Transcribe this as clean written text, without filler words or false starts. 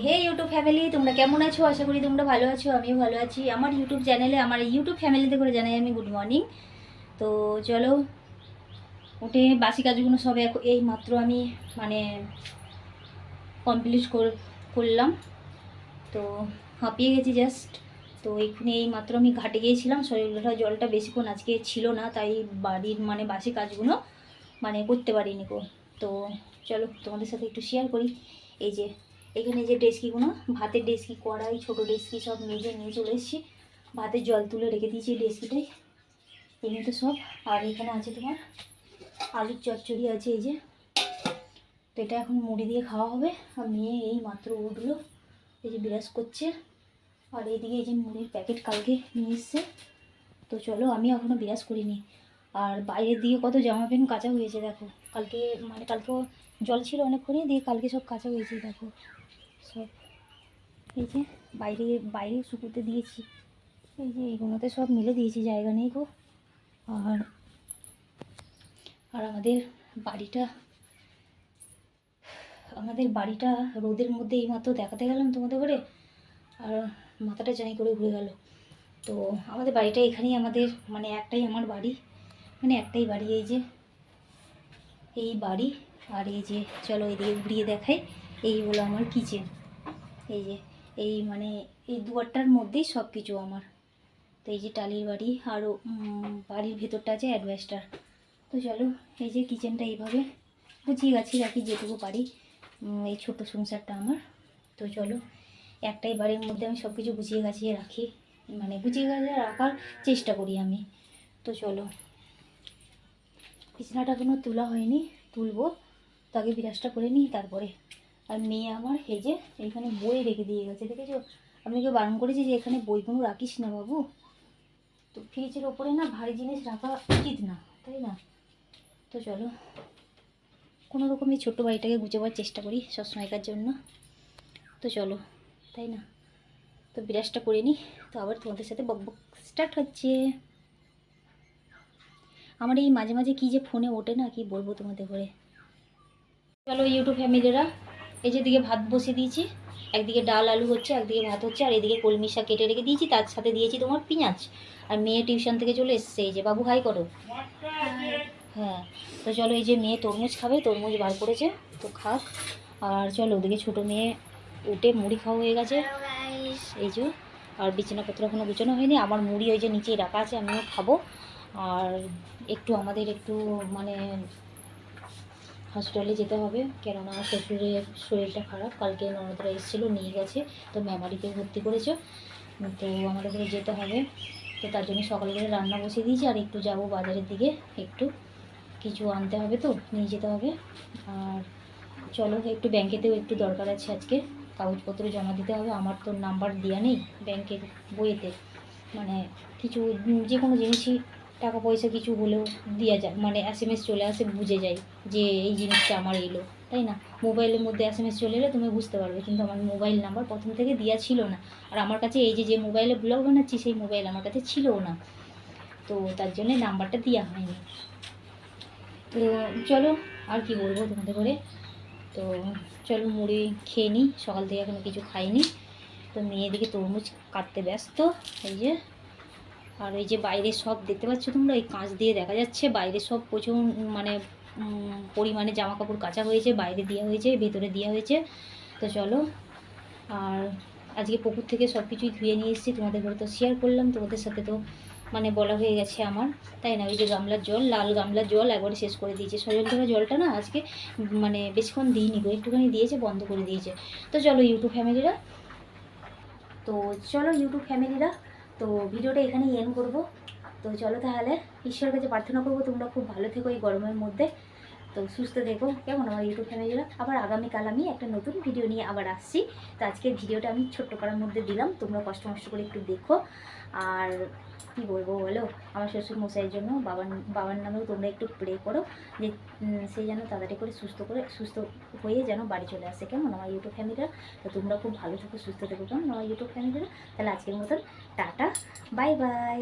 হে YouTube family, তোমরা কেমন আছো? আশা করি তোমরা ভালো আছো, আমিও ভালো আছি। আমার ইউটিউব চ্যানেলে, আমার ইউটিউব ফ্যামিলিতে করে জানাই আমি গুড মর্নিং। তো চলো, উঠে বাসি কাজগুলো সব এই মাত্র আমি মানে কমপ্লিট করলাম। তো হাঁপিয়ে গেছি জাস্ট। তো এখানে এই মাত্র আমি ঘাটে গিয়েছিলাম, শরীরটা জলটা বেশিক্ষণ আজকে ছিল না, তাই বাড়ির মানে বাসি কাজগুলো মানে করতে পারিনি গো। তো চলো তোমাদের সাথে একটু শেয়ার করি। এই যে এখানে যে ডেস্কিগুলো, ভাতের ডেস্কি, কড়াই, ছোটো ডেস্কি সব মেজে নিয়ে চলে এসেছি। ভাতের জল তুলে রেখে দিয়েছি ডেস্কিটাই, এমনিতে সব। আর এখানে আছে তোমার আলুর চচ্চড়ি আছে, এই যে। তো এটা এখন মুড়ি দিয়ে খাওয়া হবে। আর মেয়ে এই মাত্র উঠলো, এই যে বিরাজ করছে। আর এইদিকে এই যে মুড়ির প্যাকেট কালকে নিয়ে এসছে। তো চলো, আমি এখনও বিরাজ করিনি। আর বাইরের দিকে কত জামা প্যান্ট কাচা হয়েছে দেখো। কালকে মানে কালকেও জল ছিল অনেকক্ষণই, দিয়ে কালকে সব কাচা হয়েছে দেখো সব। এই যে বাইরে বাইরে শুকুতে দিয়েছি, এই যে এইগুলোতে সব মিলে দিয়েছি, জায়গা নেই গো। আর আর আমাদের বাড়িটা রোদের মধ্যে এইমাত্র দেখাতে গেলাম তোমাদের করে, আর মাথাটা জানি করে ঘুরে গেল। তো আমাদের বাড়িটা এখানেই, আমাদের মানে একটাই আমার বাড়ি, মানে একটাই বাড়ি, এই যে এই বাড়ি। আর এই যে চলো এদিকে ঘুরিয়ে দেখাই, এই হলো আমার কিচেন। এই যে এই মানে এই দুয়ারটার মধ্যেই সব কিছু আমার। তো এই যে টালির বাড়ি, আরও বাড়ির ভেতরটা আছে অ্যাডভেস্টার। তো চলো, এই যে কিচেনটা এইভাবে গুছিয়ে গাছিয়ে রাখি যেটুকু পারি, এই ছোট সংসারটা আমার। তো চলো, একটাই বাড়ির মধ্যে আমি সব কিছু গুছিয়ে গাছিয়ে রাখি, মানে গুছিয়ে গাছিয়ে রাখার চেষ্টা করি আমি। তো চলো, বিছানাটা এখনও তোলা হয়নি, তুলবো। তো আগে বিরাজটা করে নিই তারপরে। আর মেয়ে আমার এই যে এইখানে বই রেখে দিয়ে গেছে, দেখেছো? আমি ওকে বারণ করেছি যে এখানে বইগুলো রাখিস না বাবু। তো ফ্রিজের ওপরে না ভারী জিনিস রাখা উচিত না, তাই না? তো চলো, কোনো রকম এই ছোট্ট বাড়িটাকে গুছাবার চেষ্টা করি সবসময়কার জন্য। তো চলো, তাই না? তো বিরাজটা করে নিই, তো আবার তোমাদের সাথে বকবক স্টার্ট হচ্ছে। আমার এই মাঝে মাঝে কী যে ফোনে ওঠে না, কি বলবো তোমাদের করে। চলো ইউটিউব ফ্যামিলিরা, এই যে দিকে ভাত বসিয়ে দিয়েছি, একদিকে ডাল আলু হচ্ছে, একদিকে ভাত হচ্ছে, আর এদিকে কলমি শাক কেটে রেখে দিয়েছি, তার সাথে দিয়েছি তোমার পেঁয়াজ। আর মেয়ে টিউশন থেকে চলে এসছে, এই যে বাবু হাই করো। হ্যাঁ। তো চলো, এই যে মেয়ে তরমুজ খাবে, তরমুজ বার করেছে, তো খাক। আর চলো ওদিকে ছোটো মেয়ে উঠে মুড়ি খাওয়া হয়ে গেছে, এই যে। আর বিছানাপত্র এখনও গুছানো হয়নি, আমার মুড়ি ওই যে নিচেই রাখা আছে, আমিও খাবো। আর আমাদের একটু মানে হসপিটালে যেতে হবে, কেননা শ্বশুরের শরীরটা খারাপ। কালকে ননদরা এসেছিলো, নিয়ে গেছে, তো মেমারিতে ভর্তি করেছে। তো আমাদের করে যেতে হবে। তো তার জন্য সকালে করে রান্না বসিয়ে দিয়েছি। আর একটু যাব বাজারের দিকে, একটু কিছু আনতে হবে, তো নিয়ে যেতে হবে। আর চলো, একটু ব্যাংকেতেও একটু দরকার আছে আজকে, কাগজপত্র জমা দিতে হবে। আমার তো নাম্বার দেওয়া নেই ব্যাংকের বইয়েতে, মানে কিছু যে কোনো জিনিসই টাকা পয়সা কিছু হলেও দেওয়া যায়, মানে SMS চলে আসে, বুঝে যায় যে এই জিনিসটা আমার এলো, তাই না? মোবাইলের মধ্যে SMS চলে এলে তুমি বুঝতে পারবে, কিন্তু আমার মোবাইল নাম্বার প্রথম থেকে দেওয়া ছিল না। আর আমার কাছে এই যে মোবাইলে ব্লগ বানাচ্ছি, সেই মোবাইল আমার কাছে ছিলও না, তো তার জন্যে নাম্বারটা দেওয়া হয়নি। তো চলো, আর কি বলবো তোমাদের করে। তো চলো মুড়ি খেয়ে নিই, সকাল থেকে এখনো কিছু খাইনি। তো মেয়ে দিকে তরমুজ কাটতে ব্যস্ত, এই যে। আর এই যে বাইরে সব দেখতে পাচ্ছ তোমরা, এই কাঁচ দিয়ে দেখা যাচ্ছে বাইরে সব প্রচুর মানে পরিমাণে জামা কাপড় কাচা হয়েছে, বাইরে দেওয়া হয়েছে, ভেতরে দেওয়া হয়েছে। তো চলো, আর আজকে পুকুর থেকে সব কিছুই ধুয়ে নিয়ে এসেছি, তোমাদের ঘরে তো শেয়ার করলাম, তোমাদের সাথে তো মানে বলা হয়ে গেছে আমার, তাই না? ওই যে গামলার জল, লাল গামলার জল একবারে শেষ করে দিয়েছে। সজল ধরা জলটা না আজকে মানে বেশিক্ষণ দিইনি গো, একটুখানি দিয়েছে, বন্ধ করে দিয়েছে। তো চলো ইউটিউব ফ্যামিলিরা, তো ভিডিওটা এখানেই এন্ড করবো। তো চলো তাহলে, ঈশ্বরের কাছে প্রার্থনা করবো তোমরা খুব ভালো থেকো এই গরমের মধ্যে, তো সুস্থ দেখো, কেমন আমার ইউটিউব ফ্যামিলিরা। আবার আগামীকাল আমি একটা নতুন ভিডিও নিয়ে আবার আসছি। তো আজকের ভিডিওটা আমি ছোট্ট করার মধ্যে দিলাম, তোমরা কষ্ট মষ্ট করে একটু দেখো। আর কি বলবো বলো, আমার শ্বশুর মশাইয়ের জন্য বাবার নামেও তোমরা একটু প্রে করো, যে সে যেন তাড়াতাড়ি করে সুস্থ হয়ে যেন বাড়ি চলে আসে, কেমন আমার ইউটিউব ফ্যামিলিরা। তো তোমরা খুব ভালো থেকো, সুস্থ থেকো, কেমন আমার ইউটিউব ফ্যামিলিরা। তাহলে আজকের মতন টাটা, বাই বাই।